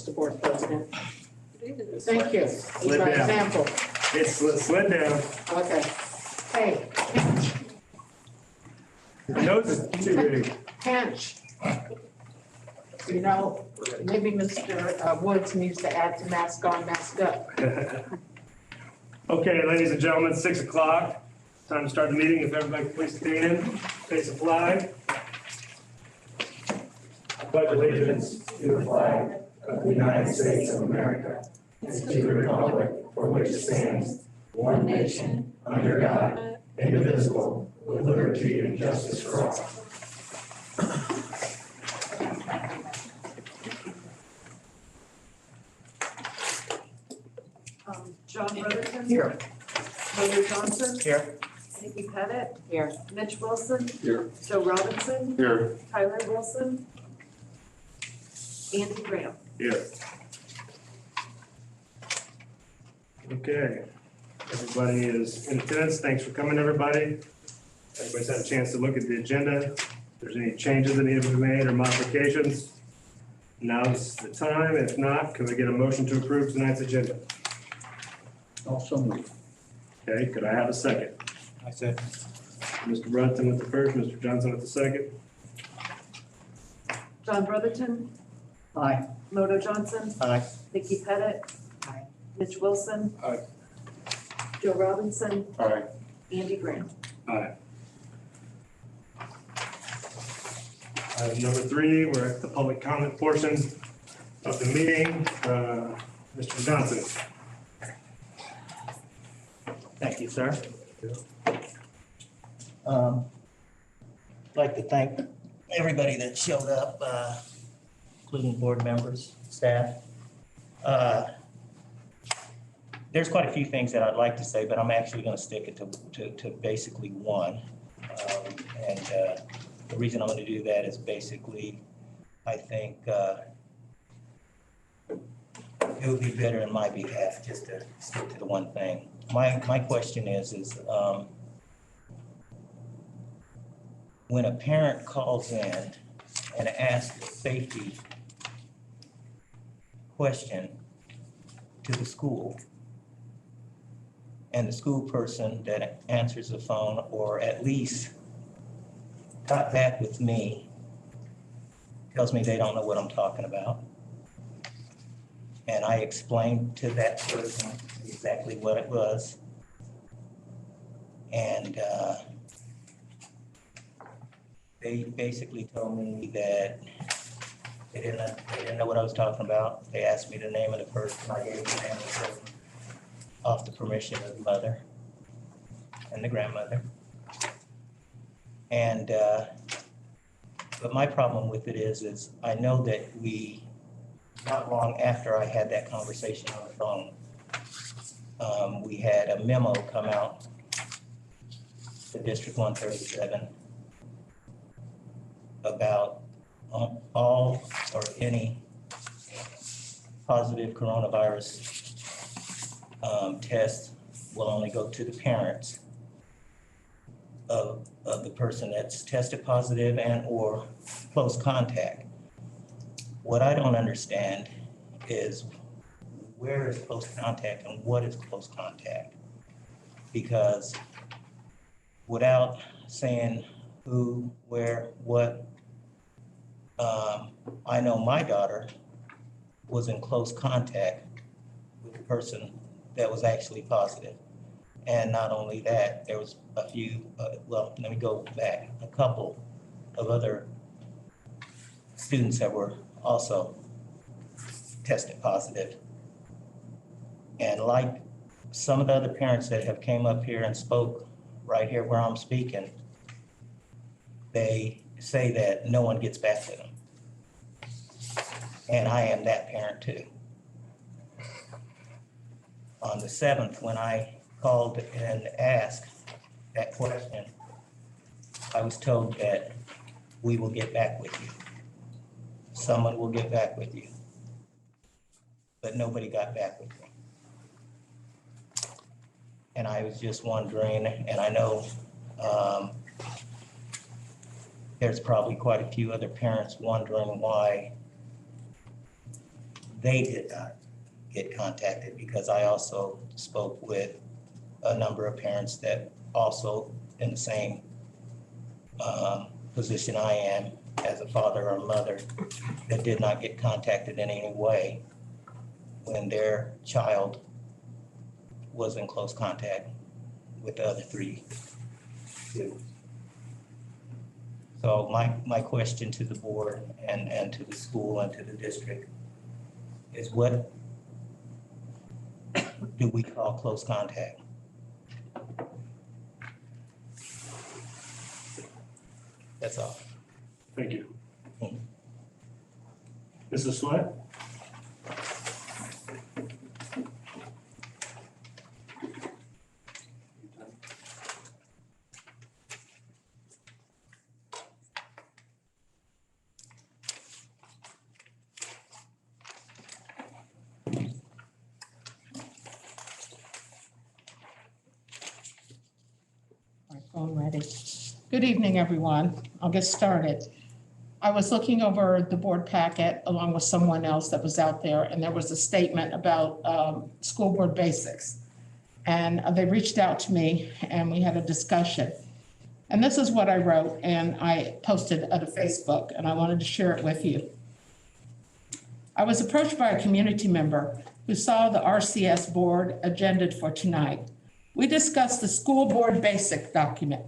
Mr. Board President. Thank you. Slid By down. example. It's slid down. Okay. Hey, Your nose is too big. Pinch. You know, maybe Mr. Woods needs to add to mask on, mask up. Okay, ladies and gentlemen, 6 o'clock. Time to start the meeting. If everybody could please stand, face the flag. I pledge allegiance to the flag of the United States of America and to the republic for which it stands, one nation, under God, indivisible, with liberty and justice for all. John Brotherton. Here. Motor Johnson. Here. Nikki Pettit. Here. Mitch Wilson. Here. Joe Robinson. Here. Tyler Wilson. Andy Graham. Here. Okay. Everybody is in attendance. Thanks for coming, everybody. Everybody's had a chance to look at the agenda. If there's any changes that need to be made or modifications, now's the time. If not, can we get a motion to approve tonight's agenda? Also moved. Okay, could I have a second? I said. Mr. Brunson with the first, Mr. Johnson with the second. John Brotherton. Aye. Moto Johnson. Aye. Nikki Pettit. Aye. Mitch Wilson. Aye. Joe Robinson. Aye. Andy Graham. Aye. Item number 3, we're at the public comment portion of the meeting. Mr. Johnson. Thank you, sir. I'd like to thank everybody that showed up, including board members, staff. There's quite a few things that I'd like to say, but I'm actually going to stick it to basically one. And the reason I'm going to do that is basically, I think it would be better in my behalf just to stick to the one thing. My question is when a parent calls in and asks a safety question to the school, and the school person that answers the phone or at least got back with me tells me they don't know what I'm talking about. And I explained to that person exactly what it was. And they basically told me that they didn't know what I was talking about. They asked me the name of the person. I gave the name of the person off the permission of the mother and the grandmother. And but my problem with it is I know that not long after I had that conversation on the phone, we had a memo come out to District 137 about all or any positive coronavirus tests will only go to the parents of the person that's tested positive and or close contact. What I don't understand is where is close contact and what is close contact? Because without saying who, where, what, I know my daughter was in close contact with the person that was actually positive. And not only that, there was a few, let me go back, a couple of other students that were also tested positive. And like some of the other parents that have came up here and spoke right here where I'm speaking, they say that no one gets back to them. And I am that parent too. On the 7th, when I called and asked that question, I was told that we will get back with you. Someone will get back with you. But nobody got back with me. And I was just wondering, and I know there's probably quite a few other parents wondering why they did not get contacted, because I also spoke with a number of parents that also in the same position I am as a father or mother that did not get contacted in any way when their child was in close contact with the other 3 students. So my question to the board and to the school and to the district is, what do we call close contact? That's all. Thank you. Mrs. Sweat? My phone ready. Good evening, everyone. I'll get started. I was looking over the board packet along with someone else that was out there, and there was a statement about school board basics. And they reached out to me and we had a discussion. And this is what I wrote, and I posted it on Facebook, and I wanted to share it with you. I was approached by a community member who saw the RCS board agenda for tonight. We discussed the school board basic document.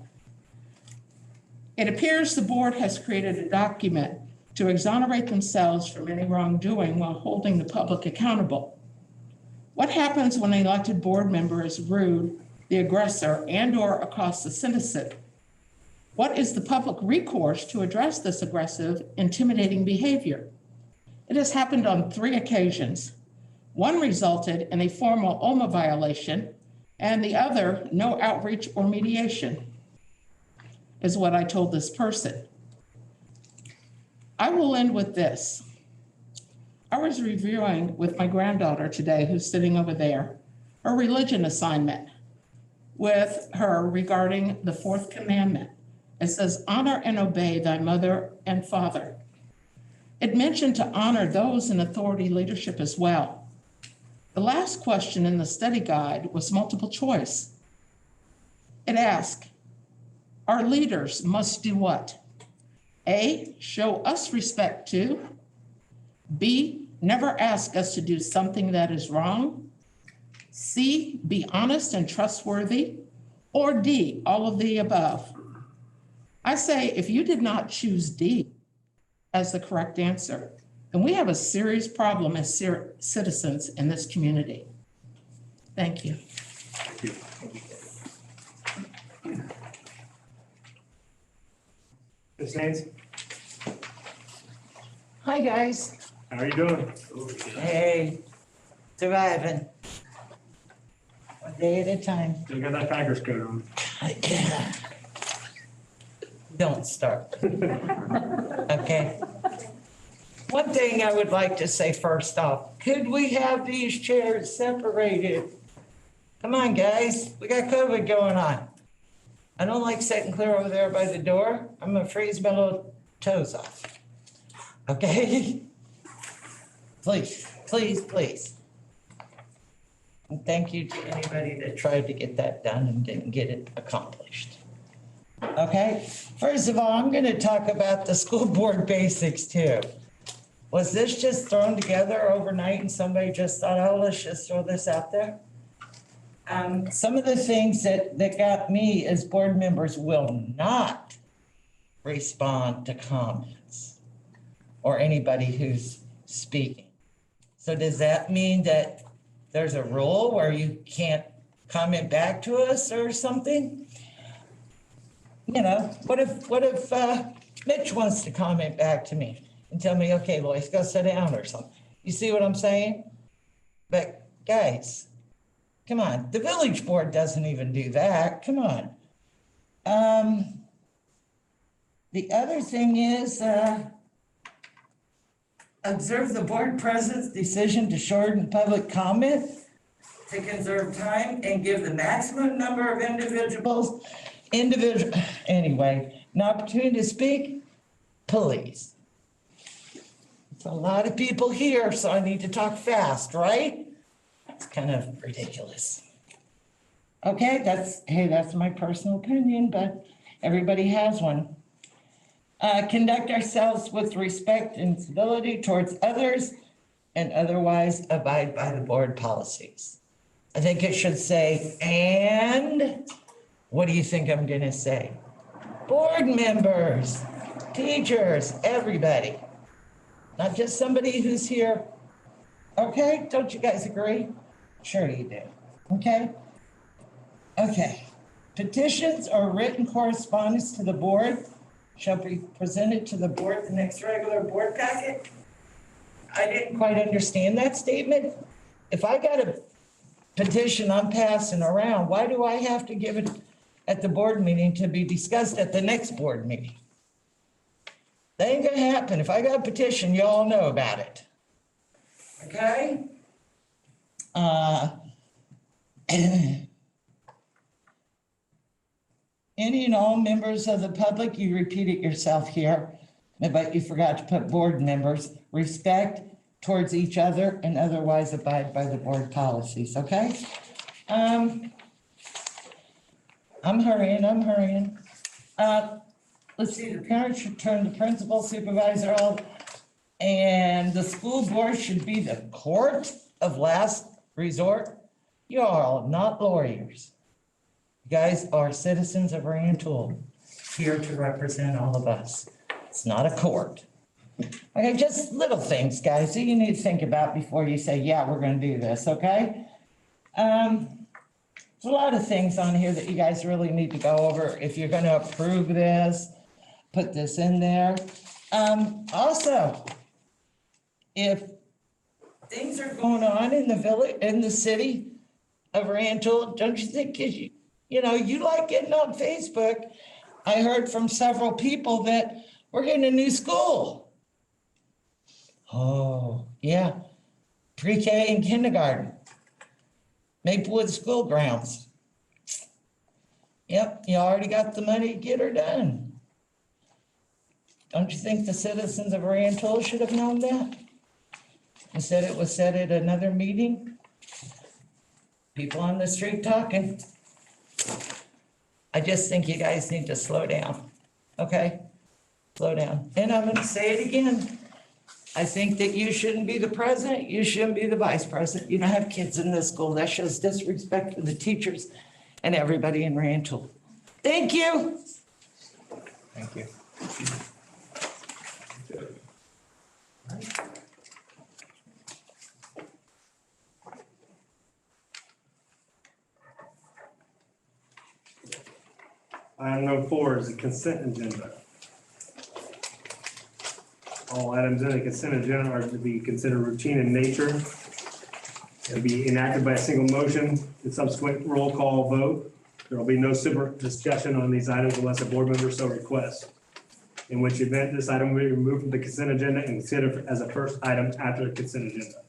It appears the board has created a document to exonerate themselves from any wrongdoing while holding the public accountable. What happens when an elected board member is rude, the aggressor, and/or accosts a citizen? What is the public recourse to address this aggressive, intimidating behavior? It has happened on 3 occasions. One resulted in a formal OMA violation, and the other, no outreach or mediation, is what I told this person. I will end with this. I was reviewing with my granddaughter today, who's sitting over there, her religion assignment with her regarding the 4th commandment. It says, honor and obey thy mother and father. It mentioned to honor those in authority leadership as well. The last question in the study guide was multiple choice. It asked, our leaders must do what? A, show us respect to. B, never ask us to do something that is wrong. C, be honest and trustworthy. Or D, all of the above. I say, if you did not choose D as the correct answer, then we have a serious problem as citizens in this community. Thank you. Thank you. Ms. Haynes, Hi, guys. how are you doing? Hey, surviving. One day at a time. Still got that Packers coat on. Don't start. Okay. One thing I would like to say first off, could we have these chairs separated? Come on, guys. We got COVID going on. I don't like sitting clear over there by the door. I'm gonna freeze my little toes off. Okay? Please, please, please. And thank you to anybody that tried to get that done and didn't get it accomplished. Okay? First of all, I'm gonna talk about the school board basics too. Was this just thrown together overnight and somebody just thought, oh, let's just throw this out there? Some of the things that got me as board members will not respond to comments or anybody who's speaking. So does that mean that there's a rule where you can't comment back to us or something? You know, what if Mitch wants to comment back to me and tell me, okay, Lois, go sit down or something? You see what I'm saying? But guys, come on, the village board doesn't even do that. Come on. The other thing is, observe the board president's decision to shorten public comment to conserve time and give the maximum number of anyway, an opportunity to speak, please. There's a lot of people here, so I need to talk fast, right? It's kind of ridiculous. Okay, that's my personal opinion, but everybody has one. Conduct ourselves with respect and civility towards others and otherwise abide by the board policies. I think it should say, and what do you think I'm gonna say? Board members, teachers, everybody, not just somebody who's here. Okay, don't you guys agree? Sure you do, okay? Okay, petitions or written correspondence to the board shall be presented to the board the next regular board packet. I didn't quite understand that statement. If I got a petition I'm passing around, why do I have to give it at the board meeting to be discussed at the next board meeting? That ain't gonna happen. If I got a petition, you all know about it. Okay? Any and all members of the public, you repeat it yourself here, but you forgot to put board members, respect towards each other and otherwise abide by the board policies, okay? I'm hurrying. Let's see, the parents should turn to principal, supervisor, all, and the school board should be the court of last resort. You are all not lawyers. You guys are citizens of Rantoul, here to represent all of us. It's not a court. Okay, just little things, guys, that you need to think about before you say, yeah, we're gonna do this, okay? There's a lot of things on here that you guys really need to go over. If you're gonna approve this, put this in there. Also, if things are going on in the village, in the city of Rantoul, don't you think you like getting on Facebook? I heard from several people that we're getting a new school. Oh, yeah. Pre-K and kindergarten. Maplewood School Grounds. Yep, you already got the money to get her done. Don't you think the citizens of Rantoul should have known that? Instead it was said at another meeting. People on the street talking. I just think you guys need to slow down, okay? Slow down. And I'm gonna say it again. I think that you shouldn't be the president, you shouldn't be the vice president. You don't have kids in this school. That shows disrespect for the teachers and everybody in Rantoul. Thank you. Thank you. Item number 4 is the consent agenda. All items in the consent agenda are to be considered routine in nature. It'll be enacted by a single motion and subsequent roll call vote. There will be no super discussion on these items unless a board member so requests. In which event, this item will be removed from the consent agenda and considered as a first item after the consent agenda.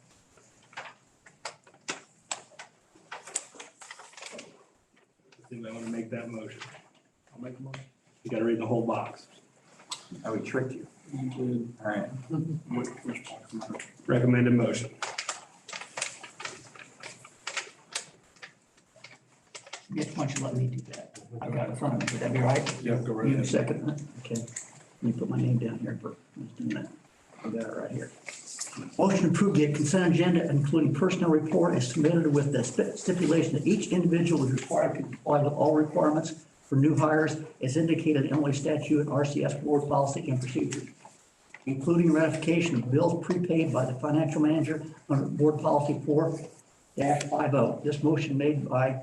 Anybody want to make that motion? I'll make a motion. You gotta read the whole box. I would trick you. All right. Recommended motion. Yes, why don't you let me do that? I've got it in front of me, would that be right? Yeah, go right You ahead. second that? Okay. Let me put my name down here for just a minute. I got it right here. Motion to approve the consent agenda, including personnel report, is submitted with the stipulation that each individual is required to comply with all requirements for new hires as indicated in Illinois statute, RCS board policy and procedures, including ratification of bills prepaid by the financial manager under board policy 4-50. This motion made by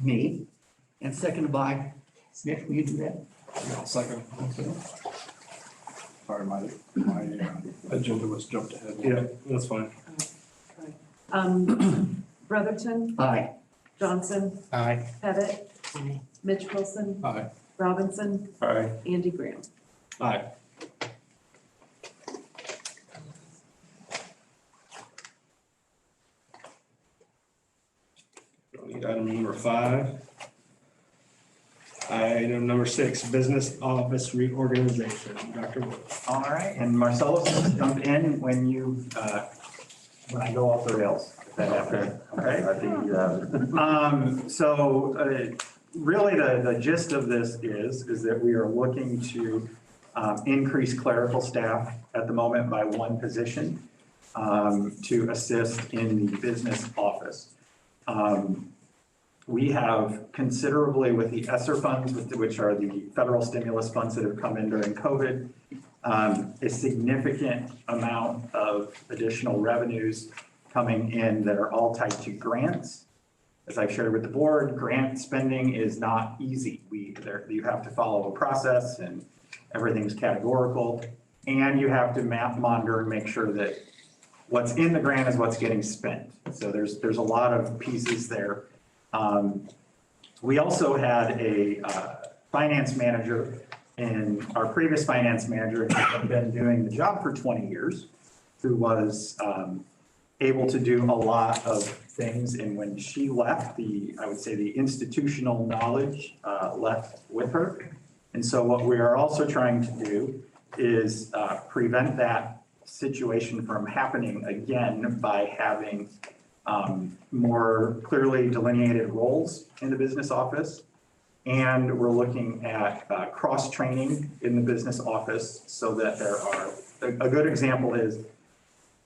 me and seconded by, Mitch, will you do that? I'll second. Sorry, my agenda was jumped ahead. Yeah, that's fine. Brotherton, Aye. Johnson, Aye. Pettit, Mitch Wilson, Aye. Robinson, Aye. Andy Graham. Aye. Don't need item number 5. Item number 6, business office reorganization. Dr. Wood. All right, and Marcelo, jump in when you, when I go off the rails. if that happens, Okay? So really the gist of this is that we are looking to increase clerical staff at the moment by 1 position to assist in the business office. We have considerably with the ESSER funds, which are the federal stimulus funds that have come in during COVID, a significant amount of additional revenues coming in that are all tied to grants. As I've shared with the board, grant spending is not easy. You have to follow a process and everything's categorical. And you have to monitor and make sure that what's in the grant is what's getting spent. So there's a lot of pieces there. We also had a finance manager, and our previous finance manager had been doing the job for 20 years, who was able to do a lot of things. And when she left, I would say the institutional knowledge left with her. And so what we are also trying to do is prevent that situation from happening again by having more clearly delineated roles in the business office. And we're looking at cross-training in the business office so that there are, a good example is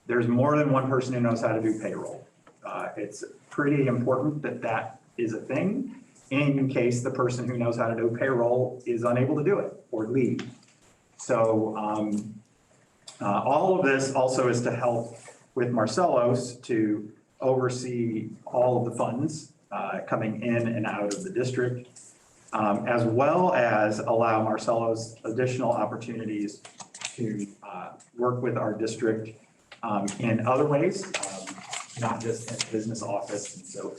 there's more than one person who knows how to do payroll. It's pretty important that that is a thing in case the person who knows how to do payroll is unable to do it or leave. So all of this also is to help with Marcelos to oversee all of the funds coming in and out of the district, as well as allow Marcelos additional opportunities to work with our district in other ways, not just in the business office. And so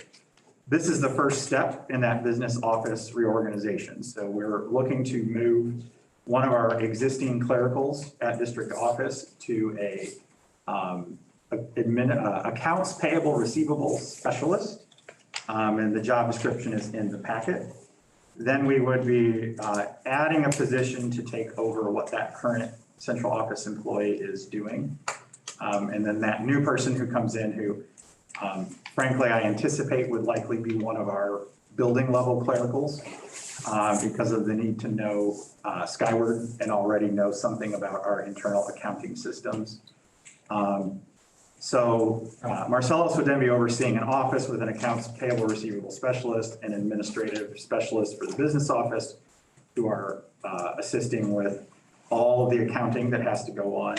this is the first step in that business office reorganization. So we're looking to move one of our existing clericals at district office to a accounts payable receivables specialist. And the job description is in the packet. Then we would be adding a position to take over what that current central office employee is doing. And then that new person who comes in who, frankly, I anticipate would likely be one of our building level clericals because of the need to know Skyward and already know something about our internal accounting systems. So Marcellus would then be overseeing an office with an accounts payable receivable specialist and administrative specialist for the business office who are assisting with all of the accounting that has to go on.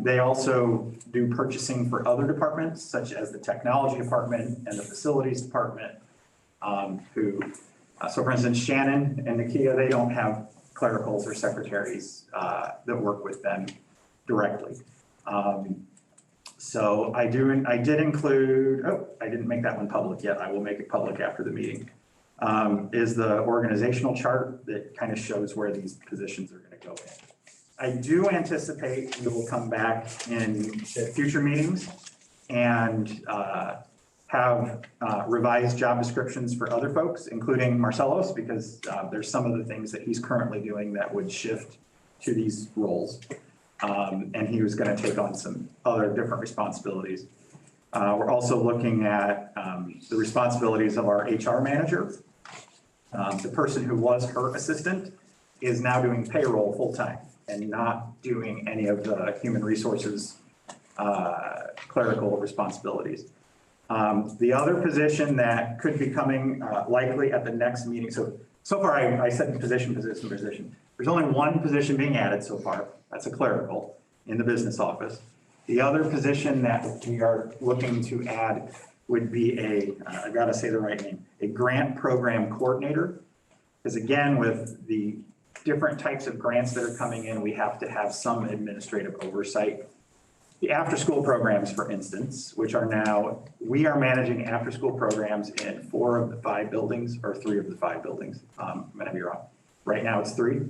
They also do purchasing for other departments, such as the technology department and the facilities department, so for instance, Shannon and Nakia, they don't have clericals or secretaries that work with them directly. So I did include, I didn't make that one public yet. I will make it public after the meeting, is the organizational chart that kind of shows where these positions are going to go in. I do anticipate we will come back in future meetings and have revised job descriptions for other folks, including Marcelos, because there's some of the things that he's currently doing that would shift to these roles. And he was going to take on some other different responsibilities. We're also looking at the responsibilities of our HR manager. The person who was her assistant is now doing payroll full-time and not doing any of the human resources clerical responsibilities. The other position that could be coming likely at the next meeting. So far I said position. There's only one position being added so far. That's a clerical in the business office. The other position that we are looking to add would be I gotta say the right name, a grant program coordinator. Because again, with the different types of grants that are coming in, we have to have some administrative oversight. The after-school programs, for instance, which are now, we are managing after-school programs in 4 of the 5 buildings, or 3 of the 5 buildings. I'm gonna be wrong. Right now it's 3.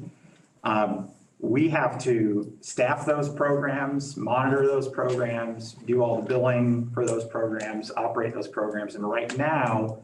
We have to staff those programs, monitor those programs, do all the billing for those programs, operate those programs. And right now,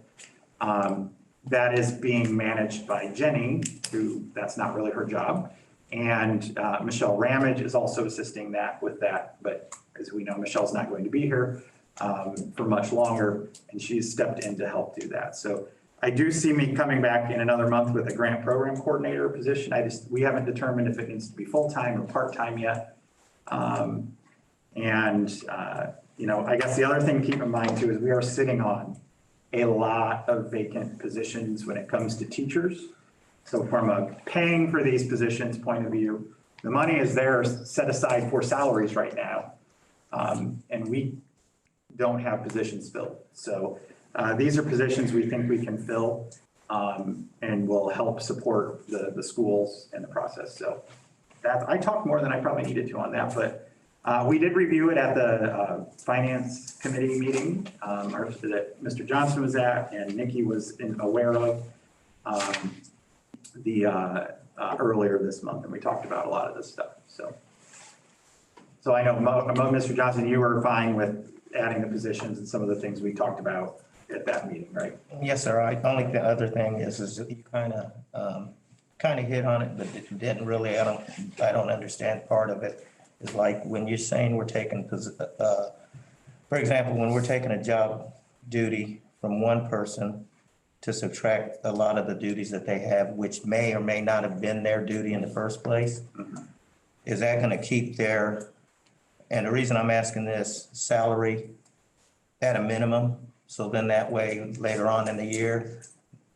That is being managed by Jenny, who, that's not really her job. And Michelle Ramage is also assisting that with that. But as we know, Michelle's not going to be here for much longer, and she's stepped in to help do that. So I do see me coming back in another month with a grant program coordinator position. We haven't determined if it needs to be full-time or part-time yet. I guess the other thing to keep in mind too is we are sitting on a lot of vacant positions when it comes to teachers. So from a paying for these positions point of view, the money is there set aside for salaries right now. And we don't have positions filled. So these are positions we think we can fill and will help support the schools in the process. So I talked more than I probably needed to on that, but we did review it at the Finance Committee meeting that Mr. Johnson was at and Nikki was aware of earlier this month, and we talked about a lot of this stuff. So I know, Mr. Johnson, you were fine with adding the positions and some of the things we talked about at that meeting, right? Yes, sir. Only the other thing is you kind of hit on it, but it didn't really, I don't understand part of it. Is like when you're saying we're taking, for example, when we're taking a job duty from one person to subtract a lot of the duties that they have, which may or may not have been their duty in the first place, is that going to keep their, and the reason I'm asking this, salary at a minimum? So then that way, later on in the year,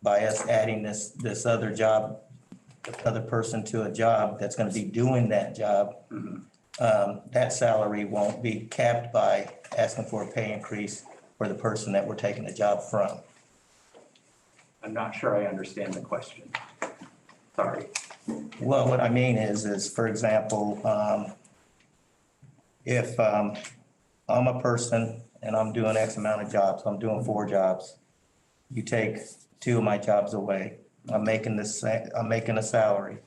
by us adding this other job, other person to a job that's going to be doing that job, that salary won't be capped by asking for a pay increase for the person that we're taking the job from. I'm not sure I understand the question. Sorry. Well, what I mean is for example, if I'm a person and I'm doing X amount of jobs, I'm doing 4 jobs, you take 2 of my jobs away, I'm making a salary,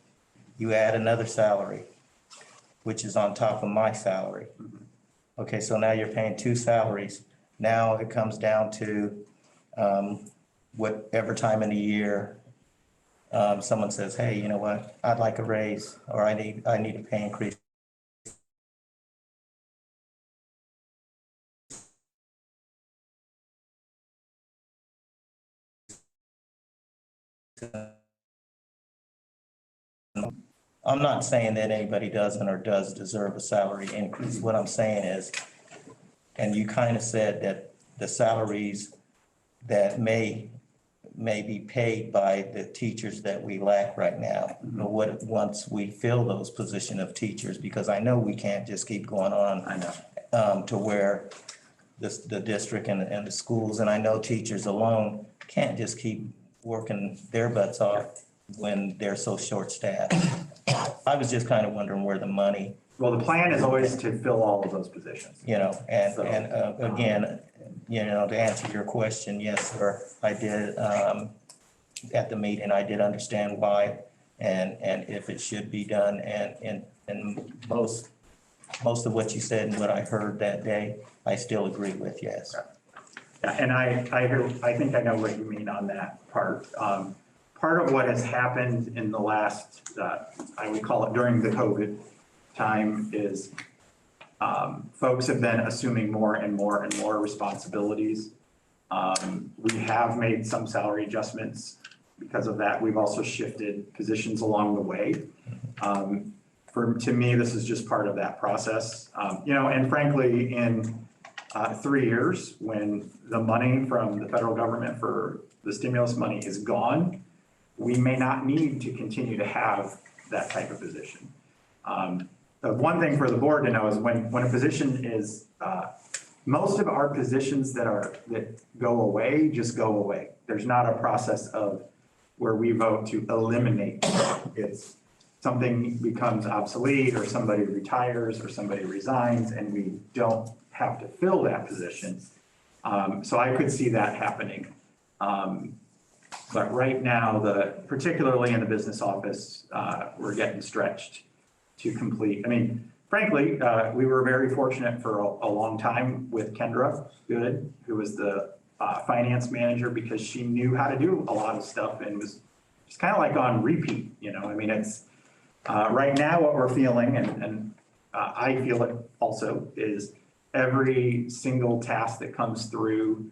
you add another salary, which is on top of my salary. Okay, so now you're paying 2 salaries. Now it comes down to whatever time in the year someone says, hey, you know what, I'd like a raise, or I need a pay increase. I'm not saying that anybody doesn't or does deserve a salary increase. What I'm saying is, and you kind of said that the salaries that may be paid by the teachers that we lack right now, but what once we fill those position of teachers, because I know we can't just keep going on. I know. To where the district and the schools, and I know teachers alone can't just keep working their butts off when they're so short-staffed. I was just kind of wondering where the money, Well, the plan is always to fill all of those positions. and again, to answer your question, yes, sir, I did, at the meeting, I did understand why and if it should be done, and most of what you said and what I heard that day, I still agree with, yes. Yeah, and I think I know what you mean on that part. Part of what has happened in the last, I would call it during the COVID time, is folks have been assuming more and more and more responsibilities. We have made some salary adjustments because of that. We've also shifted positions along the way. To me, this is just part of that process. And frankly, in 3 years, when the money from the federal government for the stimulus money is gone, we may not need to continue to have that type of position. The one thing for the board to know is when a position is, most of our positions that go away just go away. There's not a process of where we vote to eliminate. It's something becomes obsolete or somebody retires or somebody resigns and we don't have to fill that position. So I could see that happening. But right now, particularly in the business office, we're getting stretched to complete. I mean, frankly, we were very fortunate for a long time with Kendra Good, who was the finance manager because she knew how to do a lot of stuff and was just kind of like on repeat, you know, I mean, it's, right now what we're feeling, and I feel it also, is every single task that comes through,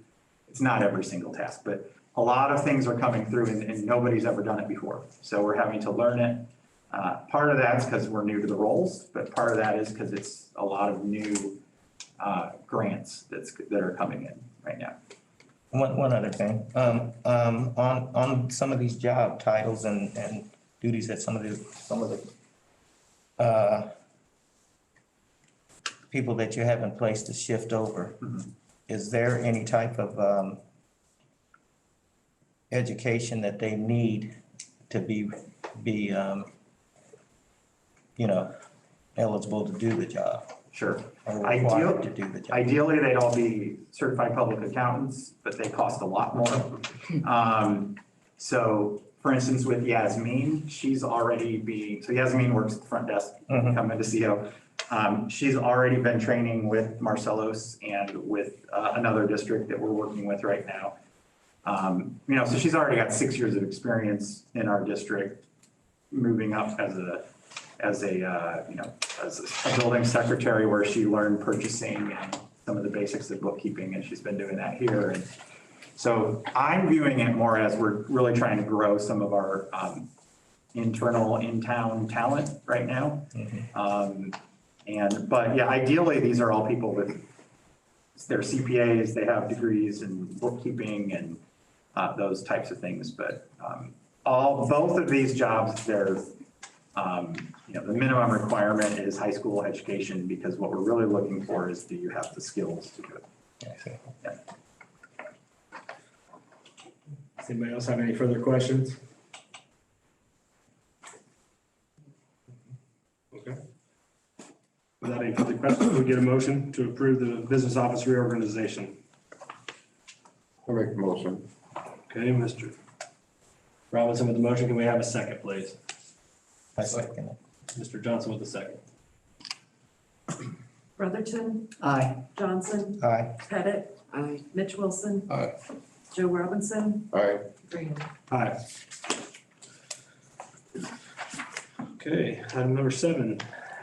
it's not every single task, but a lot of things are coming through and nobody's ever done it before. So we're having to learn it. Part of that's because we're new to the roles, but part of that is because it's a lot of new grants that are coming in right now. One other thing, on some of these job titles and duties that some of the people that you have in place to shift over, is there any type of education that they need to be eligible to do the job? Sure. Or required to do the job? Ideally, they'd all be certified public accountants, but they cost a lot more. So for instance, with Yasmin, she's already so Yasmin works at the front desk, come into CO. She's already been training with Marcelos and with another district that we're working with right now. So she's already got 6 years of experience in our district, moving up as a building secretary where she learned purchasing and some of the basics of bookkeeping, and she's been doing that here. And so I'm viewing it more as we're really trying to grow some of our internal in-town talent right now. But yeah, ideally, these are all people with their CPAs, they have degrees in bookkeeping and those types of things. But both of these jobs, the minimum requirement is high school education, because what we're really looking for is, do you have the skills to do it? Okay. Yeah. Does anybody else have any further questions? Okay. Without any further questions, we get a motion to approve the business office reorganization. I'll make the motion. Okay, Mr. Robinson with the motion. Can we have a second, please? I second it. Mr. Johnson with the second. Brotherton, Aye. Johnson, Aye. Pettit. Aye. Mitch Wilson, Aye. Joe Robinson, Aye. Graham. Aye. Okay, item number 7,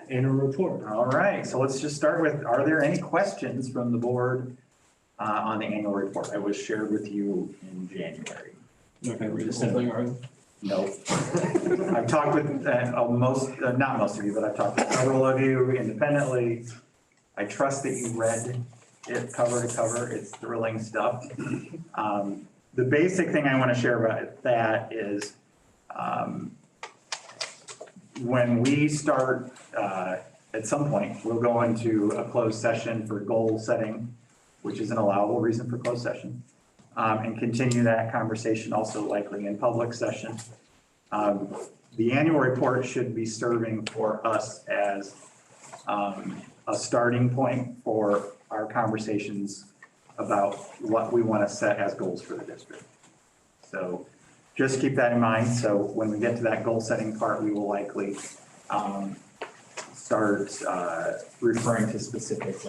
annual report. All right, so let's just start with, are there any questions from the board on the annual report? It was shared with you in January. Okay, read Just this in. something, right? No. I've talked with not most of you, but I've talked with several of you independently. I trust that you read it cover to cover. It's thrilling stuff. The basic thing I want to share about that is when we start, at some point, we'll go into a closed session for goal setting, which is an allowable reason for closed session. And continue that conversation also likely in public session. The annual report should be serving for us as a starting point for our conversations about what we want to set as goals for the district. So just keep that in mind. So when we get to that goal setting part, we will likely start referring to specifics.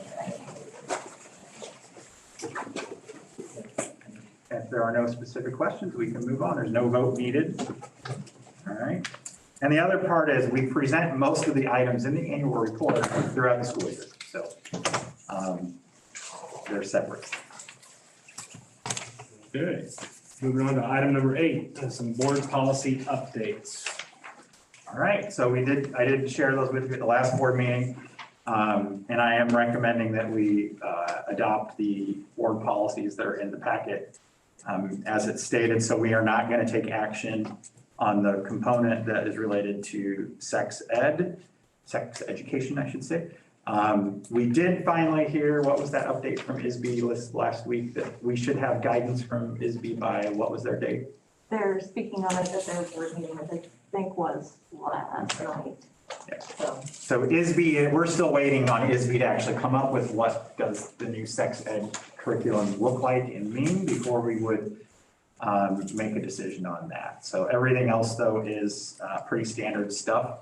If there are no specific questions, we can move on. There's no vote needed. All right. And the other part is we present most of the items in the annual report throughout the school year. So they're separate. Okay, moving on to item number 8, some board policy updates. All right. So I did share those with you at the last board meeting. And I am recommending that we adopt the board policies that are in the packet as it's stated. So we are not going to take action on the component that is related to sex education, I should say. We did finally hear, what was that update from ISB last week, that we should have guidance from ISB by, what was their date? They're speaking on it at their board meeting, which I think was last night. Yeah. So ISB, we're still waiting on ISB to actually come up with what does the new sex ed curriculum look like and mean before we would make a decision on that. So everything else though is pretty standard stuff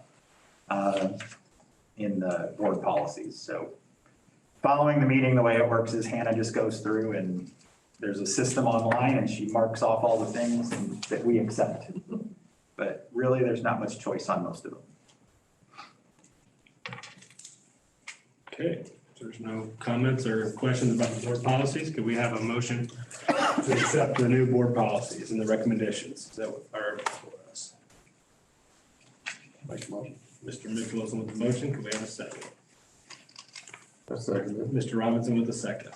in the board policies. So following the meeting, the way it works is Hannah just goes through and there's a system online and she marks off all the things that we accept. But really, there's not much choice on most of them. Okay, if there's no comments or questions about the board policies, could we have a motion to accept the new board policies and the recommendations that are before us? Make a motion. Mr. Mitch Wilson with the motion, could we have a second? I second it. Mr. Robinson with the second.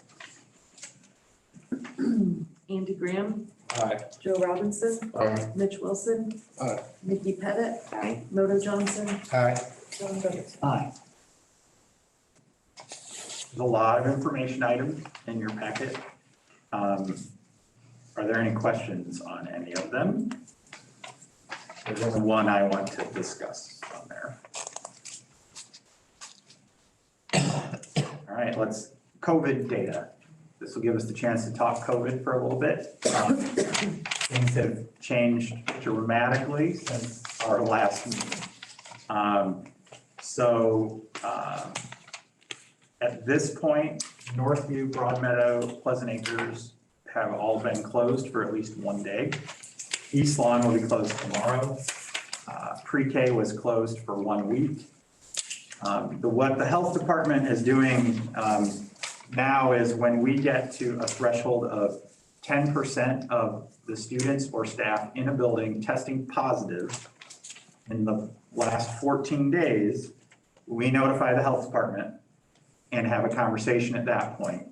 Andy Graham, Aye. Joe Robinson, Aye. Mitch Wilson. Aye. Nikki Pettit. Moto Johnson. Aye. John Jorgensen. Aye. There's a lot of information items in your packet. Are there any questions on any of them? There's only one I want to discuss on there. All right, COVID data. This will give us the chance to talk COVID for a little bit. Things have changed dramatically since our last meeting. At this point, Northview, Broadmeadow, Pleasant Acres have all been closed for at least one day. East Lawn will be closed tomorrow. Pre-K was closed for 1 week. What the health department is doing now is when we get to a threshold of 10% of the students or staff in a building testing positive in the last 14 days, we notify the health department and have a conversation at that point.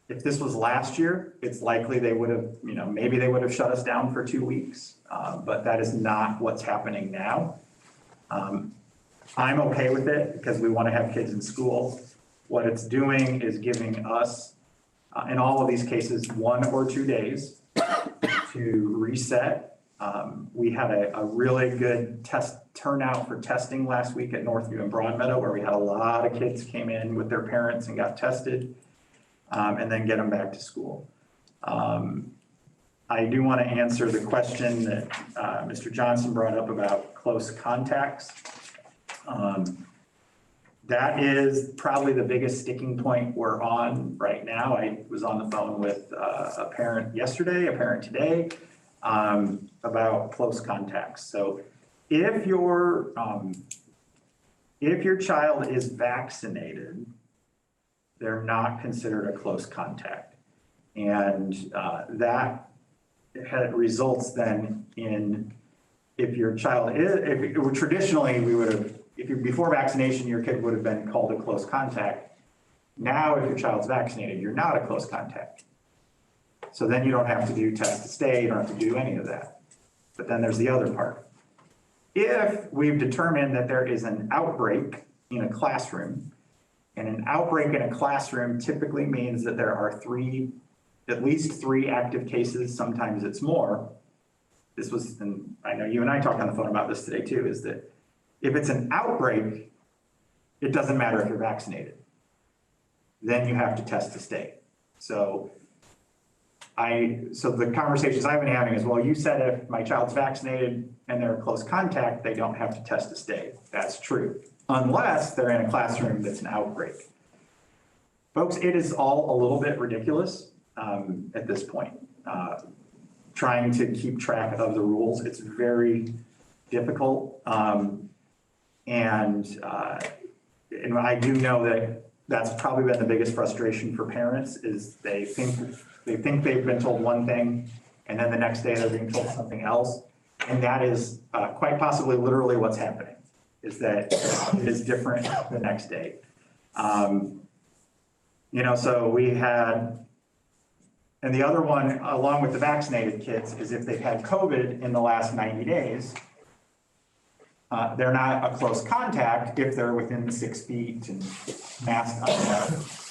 If this was last year, it's likely they would have, maybe they would have shut us down for 2 weeks, but that is not what's happening now. I'm okay with it because we want to have kids in school. What it's doing is giving us, in all of these cases, 1 or 2 days to reset. We had a really good turnout for testing last week at Northview and Broadmeadow, where we had a lot of kids came in with their parents and got tested, and then get them back to school. I do want to answer the question that Mr. Johnson brought up about close contacts. That is probably the biggest sticking point we're on right now. I was on the phone with a parent yesterday, a parent today, about close contacts. So if your child is vaccinated, they're not considered a close contact. And that results then in, if your child is, traditionally we would have, before vaccination, your kid would have been called a close contact. Now, if your child's vaccinated, you're not a close contact. So then you don't have to do test to stay, you don't have to do any of that. But then there's the other part. If we've determined that there is an outbreak in a classroom, and an outbreak in a classroom typically means that there are at least three active cases, sometimes it's more. This was, and I know you and I talked on the phone about this today too, is that if it's an outbreak, it doesn't matter if you're vaccinated. Then you have to test to stay. So the conversations I've been having is, well, you said if my child's vaccinated and they're a close contact, they don't have to test to stay. That's true, unless they're in a classroom that's an outbreak. Folks, it is all a little bit ridiculous at this point. Trying to keep track of the rules, it's very difficult. And I do know that that's probably been the biggest frustration for parents, is they think they've been told one thing, and then the next day they're being told something else. And that is quite possibly literally what's happening, is that it is different the next day. So we had, and the other one, along with the vaccinated kids, is if they've had COVID in the last 90 days, they're not a close contact if they're within the 6 feet and masked up.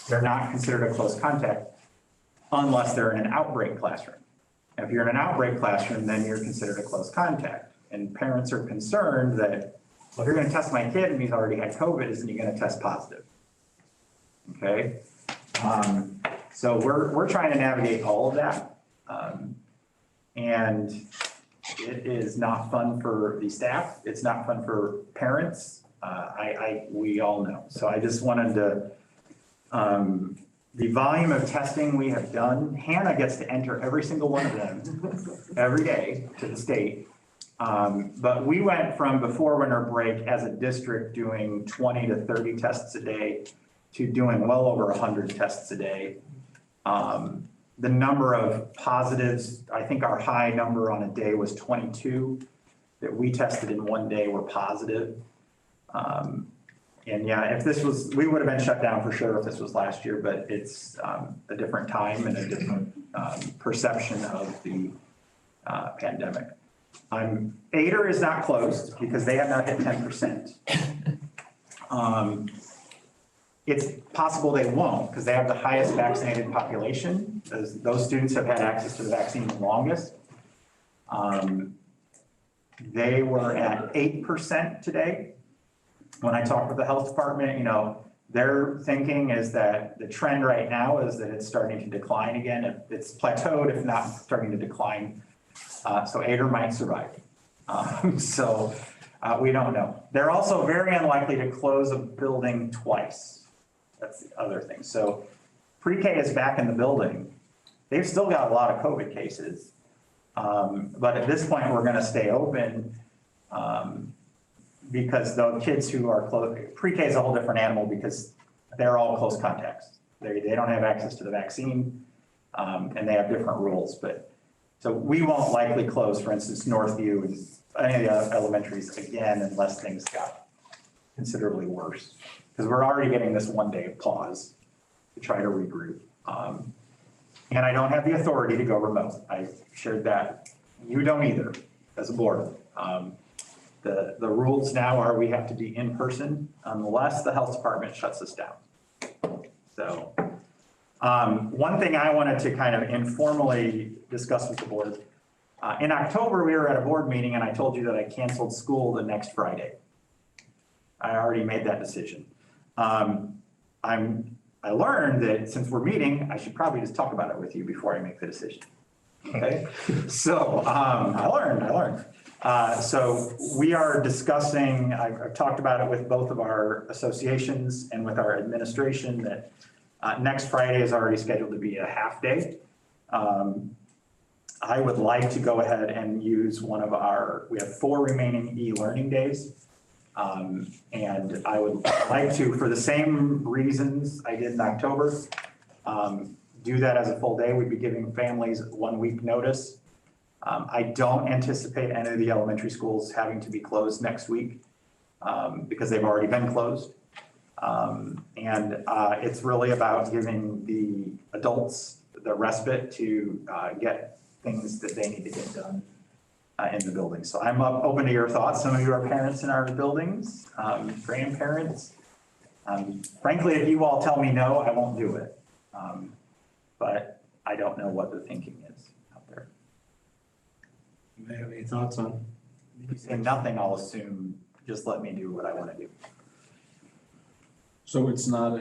They're not considered a close contact unless they're in an outbreak classroom. If you're in an outbreak classroom, then you're considered a close contact. And parents are concerned that, well, if you're going to test my kid and he's already had COVID, isn't he going to test positive? Okay. So we're trying to navigate all of that. And it is not fun for the staff. It's not fun for parents. We all know. So I just wanted to the volume of testing we have done, Hannah gets to enter every single one of them every day to the state. But we went from before winter break as a district doing 20 to 30 tests a day to doing well over 100 tests a day. The number of positives, I think our high number on a day was 22 that we tested in one day were positive. And yeah, if this was, we would have been shut down for sure if this was last year, but it's a different time and a different perception of the pandemic. Ader is not closed because they have not hit 10%. It's possible they won't because they have the highest vaccinated population. Those students have had access to the vaccine the longest. They were at 8% today. When I talked with the health department, you know, their thinking is that the trend right now is that it's starting to decline again. It's plateaued, if not starting to decline. So Ader might survive. We don't know. They're also very unlikely to close a building twice. That's the other thing. So pre-K is back in the building. They've still got a lot of COVID cases. But at this point, we're going to stay open because the kids who are close, pre-K is a whole different animal because they're all close contacts. They don't have access to the vaccine and they have different rules. But so we won't likely close, for instance, Northview and any of the elementaries again unless things got considerably worse. Because we're already getting this 1 day of pause to try to regroup. And I don't have the authority to go remote. I shared that. You don't either as a board. The rules now are we have to be in person unless the health department shuts us down. So one thing I wanted to kind of informally discuss with the board. In October, we were at a board meeting and I told you that I canceled school the next Friday. I already made that decision. I learned that since we're meeting, I should probably just talk about it with you before I make the decision. Okay, so I learned. So we are discussing, I've talked about it with both of our associations and with our administration that next Friday is already scheduled to be a half day. I would like to go ahead and use one of we have 4 remaining e-learning days. And I would like to, for the same reasons I did in October, do that as a full day. We'd be giving families 1 week notice. I don't anticipate any of the elementary schools having to be closed next week because they've already been closed. It's really about giving the adults the respite to get things that they need to get done in the building. So I'm open to your thoughts. Some of you are parents in our buildings, grandparents. Frankly, if you all tell me no, I won't do it. But I don't know what the thinking is out there. You may have any thoughts on? If you say nothing, I'll assume just let me do what I want to do. So it's not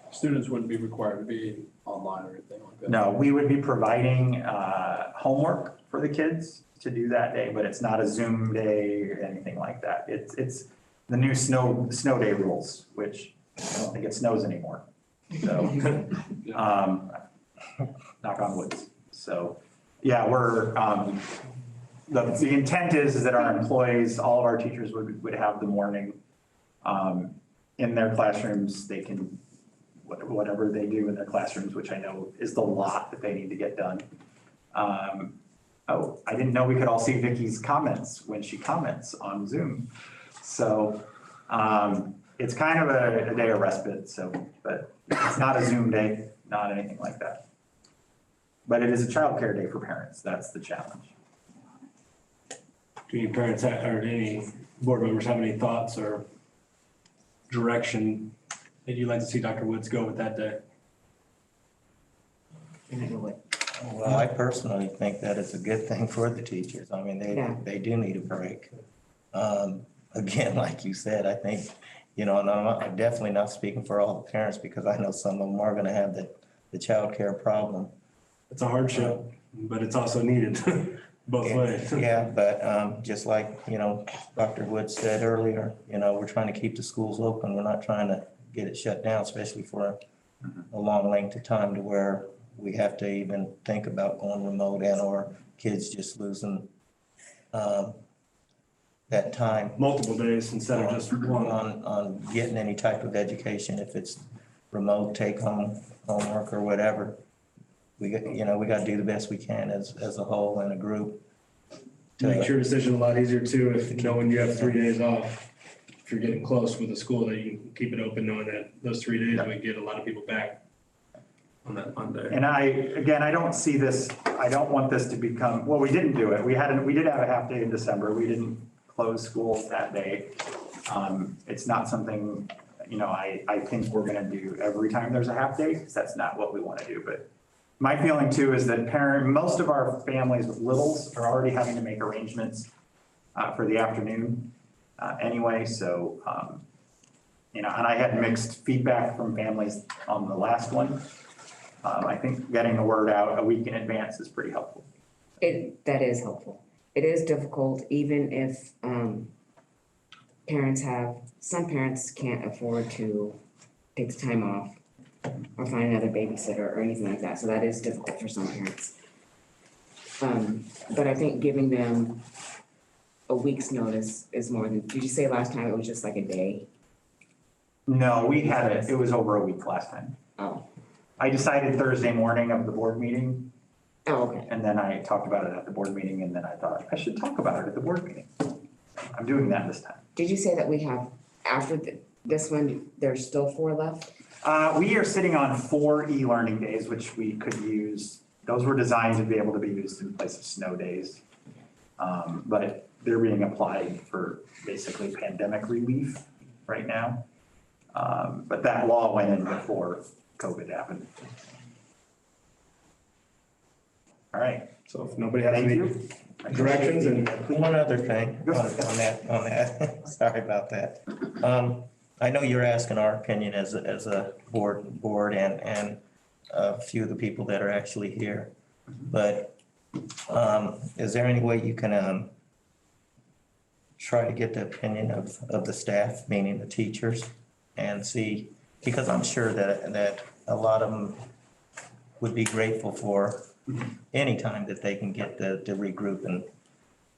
students wouldn't be required to be online or anything like that? No, we would be providing homework for the kids to do that day, but it's not a Zoom day or anything like that. It's the new snow day rules, which I don't think it snows anymore. So, knock on wood. So, yeah, we're the intent is that our employees, all of our teachers would have the morning in their classrooms. They can whatever they do in their classrooms, which I know is the lot that they need to get done. Oh, I didn't know we could all see Vicky's comments when she comments on Zoom. So it's kind of a day of respite. So, but it's not a Zoom day, not anything like that. But it is a childcare day for parents. That's the challenge. Do any parents or any board members have any thoughts or direction that you'd like to see Dr. Woods go with that day? Well, I personally think that it's a good thing for the teachers. I mean, they do need a break. Again, like you said, I think, and I'm definitely not speaking for all the parents because I know some of them are gonna have the childcare problem. It's a hardship, but it's also needed both ways. Yeah, but just like, Dr. Wood said earlier, we're trying to keep the schools open. We're not trying to get it shut down, especially for a long length of time to where we have to even think about going remote and or kids just losing that time Multiple days instead of just one. on getting any type of education, if it's remote, take home, homework or whatever. We got, we got to do the best we can as a whole and a group. Makes your decision a lot easier too, if knowing you have 3 days off. If you're getting close with the school, that you can keep it open, knowing that those 3 days, we get a lot of people back on that Monday. And I don't see this, I don't want this to become, well, we didn't do it. We did have a half day in December. We didn't close schools that day. It's not something, I think we're gonna do every time there's a half day, because that's not what we want to do. But my feeling too is that most of our families with littles are already having to make arrangements for the afternoon anyway. So, and I had mixed feedback from families on the last one. I think getting the word out a week in advance is pretty helpful. That is helpful. It is difficult, even if some parents can't afford to take the time off or find another babysitter or anything like that, so that is difficult for some parents. But I think giving them a week's notice is more than, did you say last time it was just like a day? No, it was over a week last time. Oh, I decided Thursday morning of the board meeting, okay. and then I talked about it at the board meeting, and then I thought I should talk about it at the board meeting. I'm doing that this time. Did you say that we have, after this one, there's still 4 left? We are sitting on 4 e-learning days, which we could use. Those were designed to be able to be used in place of snow days. But they're being applied for basically pandemic relief right now. But that law went in before COVID happened. All right. So if nobody has Thank any you. directions and One other thing Go on that, sorry about that. I know you're asking our opinion as a board and a few of the people that are actually here. But is there any way you can try to get the opinion of the staff, meaning the teachers, and see, because I'm sure that a lot of them would be grateful for any time that they can get to regroup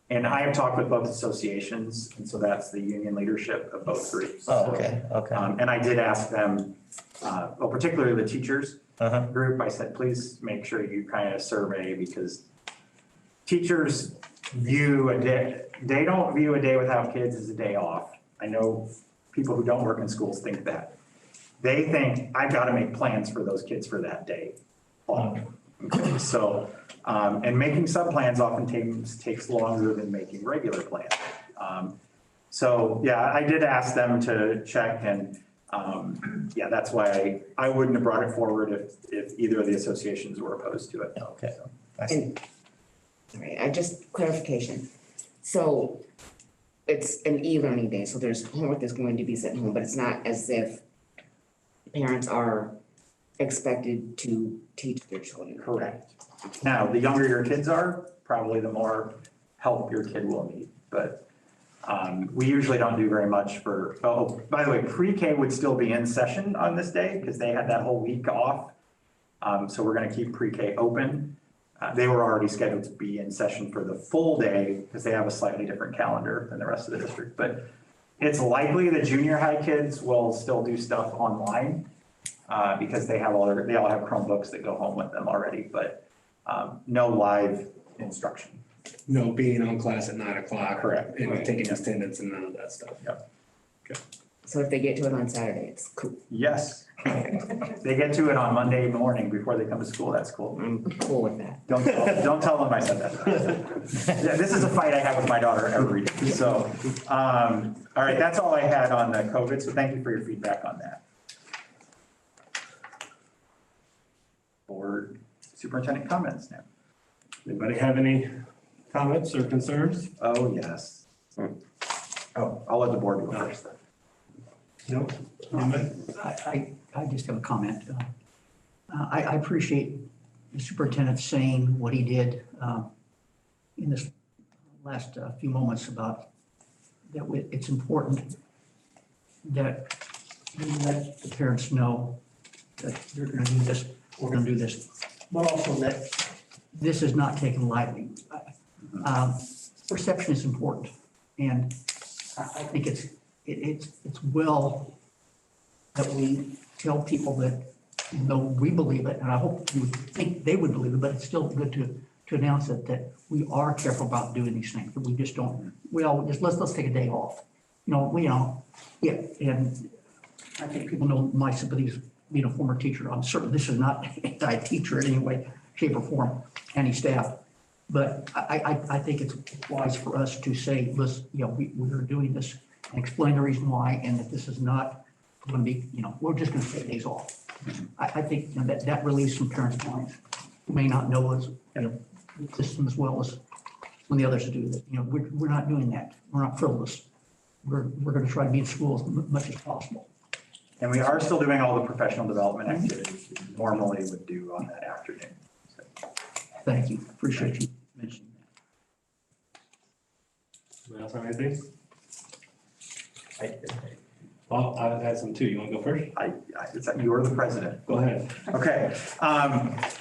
And I have talked with both associations, and so that's the union leadership of both groups. Oh, okay. And I did ask them, particularly the teachers Uh-huh. group, I said, please make sure you kind of survey, because teachers view they don't view a day without kids as a day off. I know people who don't work in schools think that. They think, I've got to make plans for those kids for that day off. Okay, so, and making sub-plans often takes longer than making regular plans. So, yeah, I did ask them to check, and, yeah, that's why I wouldn't have brought it forward if either of the associations were opposed to it. Okay. I see. And, all right, just clarification. So it's an e-learning day, so there's homework that's going to be sent home, but it's not as if parents are expected to teach their children. Correct. Now, the younger your kids are, probably the more help your kid will need, but we usually don't do very much by the way, pre-K would still be in session on this day because they had that whole week off. So we're gonna keep pre-K open. They were already scheduled to be in session for the full day because they have a slightly different calendar than the rest of the district. But it's likely the junior high kids will still do stuff online because they all have Chromebooks that go home with them already, but no live instruction. no being on class at 9 o'clock. Correct. And taking attendance and none of that stuff. Yep. So if they get to it on Saturday, it's cool. Yes. They get to it on Monday morning before they come to school. That's cool. I'm cool with that. Don't tell them I said that. Yeah, this is a fight I have with my daughter every day. So, all right, that's all I had on the COVID. So thank you for your feedback on that. Board superintendent comments now. Anybody have any comments or concerns? Oh, yes. Oh, I'll let the board go first then. No? Anybody? I just have a comment. I appreciate the superintendent saying what he did in this last few moments about that it's important that let the parents know that you're gonna do this, we're gonna do this, but also that this is not taken lightly. Perception is important, and I think it's well that we tell people that, though we believe it, and I hope you would think they would believe it, but it's still good to announce it, that we are careful about doing these things, that we just don't, let's take a day off. Yeah, and I think people know my sympathies being a former teacher. I'm certain this is not anti-teacher in any way, shape or form, any staff. But I think it's wise for us to say, listen, we're doing this and explain the reason why, and that this is not going to be, we're just going to take days off. I think that relieves some parents' minds who may not know us, the system as well as when the others do that. We're not doing that. We're not frivolous. We're going to try to be in school as much as possible. And we are still doing all the professional development activities we normally would do on that afternoon. So, Thank you. Appreciate you mentioning that. Anybody else have anything? Well, I had some too. You want to go first? You're the president. Go ahead. Okay.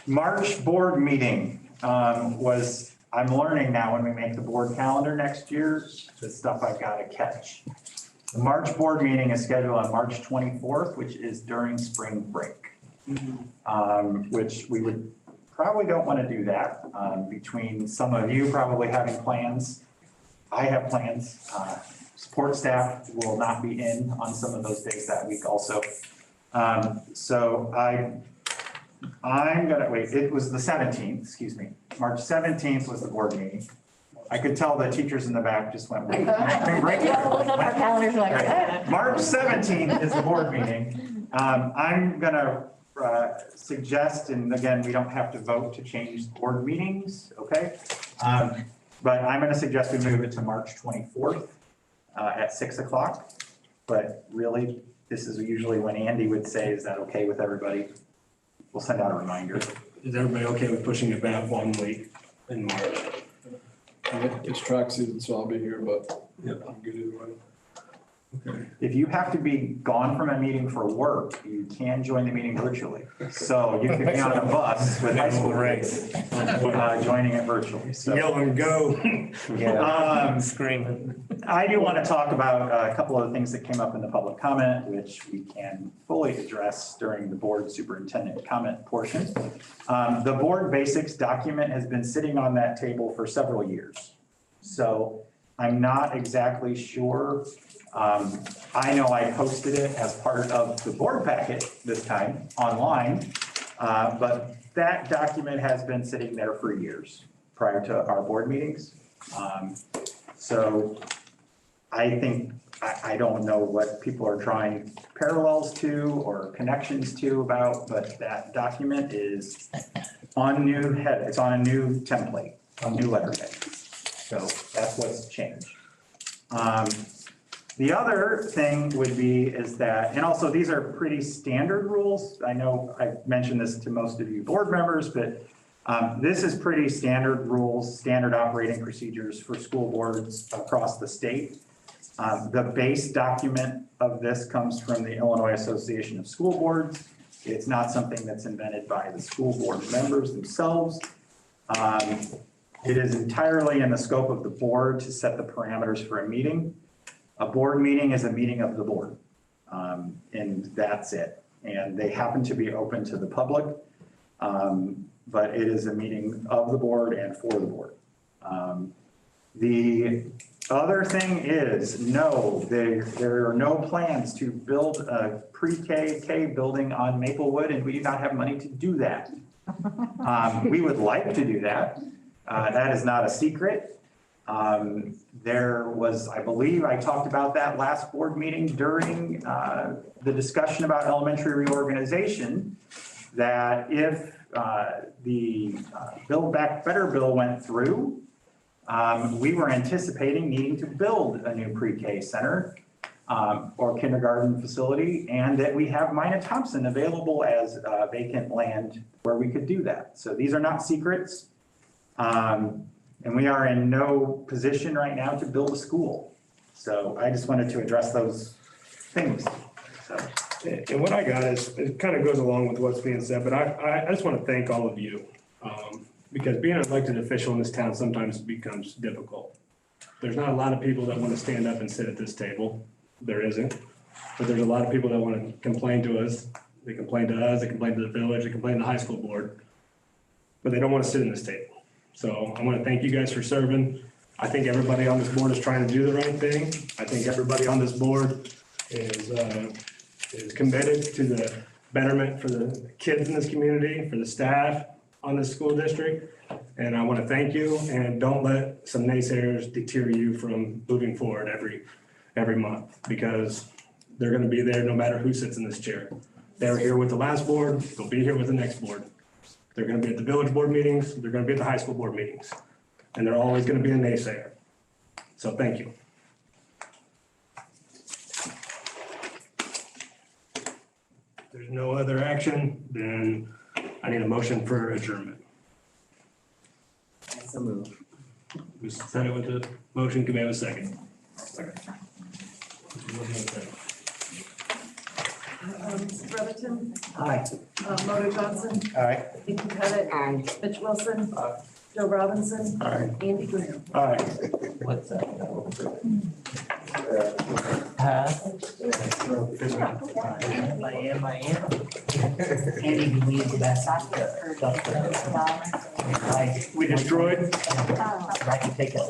March board meeting I'm learning now when we make the board calendar next year, the stuff I've got to catch. The March board meeting is scheduled on March 24th, which is during spring break. Which we would probably don't want to do that between some of you probably having plans. I have plans. Support staff will not be in on some of those days that week also. So I'm gonna, wait, it was the 17th, excuse me. March 17th was the board meeting. I could tell the teachers in the back just went, wait. Yeah, look up our calendars like that. March 17th is the board meeting. I'm gonna suggest, and again, we don't have to vote to change board meetings, okay? But I'm gonna suggest we move it to March 24th at 6 o'clock. But really, this is usually when Andy would say, is that okay with everybody? We'll send out a reminder. Is everybody okay with pushing it back 1 week in March? It's track season, so I'll be here, but I'm good either way. Okay. If you have to be gone from a meeting for work, you can join the meeting virtually. So you could be on a bus with high school kids, joining it virtually. So, Yell and go. screaming. I do want to talk about a couple of things that came up in the public comment, which we can fully address during the board superintendent comment portion. The board basics document has been sitting on that table for several years. So I'm not exactly sure. I know I posted it as part of the board packet this time online, but that document has been sitting there for years prior to our board meetings. So I think, I don't know what people are drawing parallels to or connections to about, but that document is on new head, it's on a new template, a new letterhead. So that's what's changed. The other thing would be is that, and also these are pretty standard rules. I know I've mentioned this to most of you board members, but this is pretty standard rules, standard operating procedures for school boards across the state. The base document of this comes from the Illinois Association of School Boards. It's not something that's invented by the school board members themselves. It is entirely in the scope of the board to set the parameters for a meeting. A board meeting is a meeting of the board, and that's it. And they happen to be open to the public, but it is a meeting of the board and for the board. The other thing is, no, there are no plans to build a pre-K building on Maplewood, and we do not have money to do that. We would like to do that. That is not a secret. There was, I believe I talked about that last board meeting during the discussion about elementary reorganization, that if the Build Back Better bill went through, we were anticipating needing to build a new pre-K center or kindergarten facility, and that we have Mina Thompson available as vacant land where we could do that. So these are not secrets. And we are in no position right now to build a school. So I just wanted to address those things. So And what I got is, it kind of goes along with what's being said, but I just want to thank all of you. Because being an elected official in this town sometimes becomes difficult. There's not a lot of people that want to stand up and sit at this table. There isn't. But there's a lot of people that want to complain to us. They complain to us, they complain to the village, they complain to the high school board. But they don't want to sit in this table. So I want to thank you guys for serving. I think everybody on this board is trying to do the right thing. I think everybody on this board is committed to the betterment for the kids in this community, for the staff on this school district. And I want to thank you, and don't let some naysayers deter you from moving forward every month, because they're going to be there no matter who sits in this chair. They were here with the last board, they'll be here with the next board. They're going to be at the village board meetings, they're going to be at the high school board meetings, and they're always going to be a naysayer. So thank you. If there's no other action, then I need a motion for adjournment. That's a move. We said it with the motion, can we have a second? Mrs. Brotherton, Aye. Moto Johnson, Aye. Vicky Pettit, Aye. Mitch Wilson, Joe Robinson, Aye. Andy Gunnell. Aye. What's that? Huh? I am. Andy, do we need the best? Stuff. We destroyed? I can take it.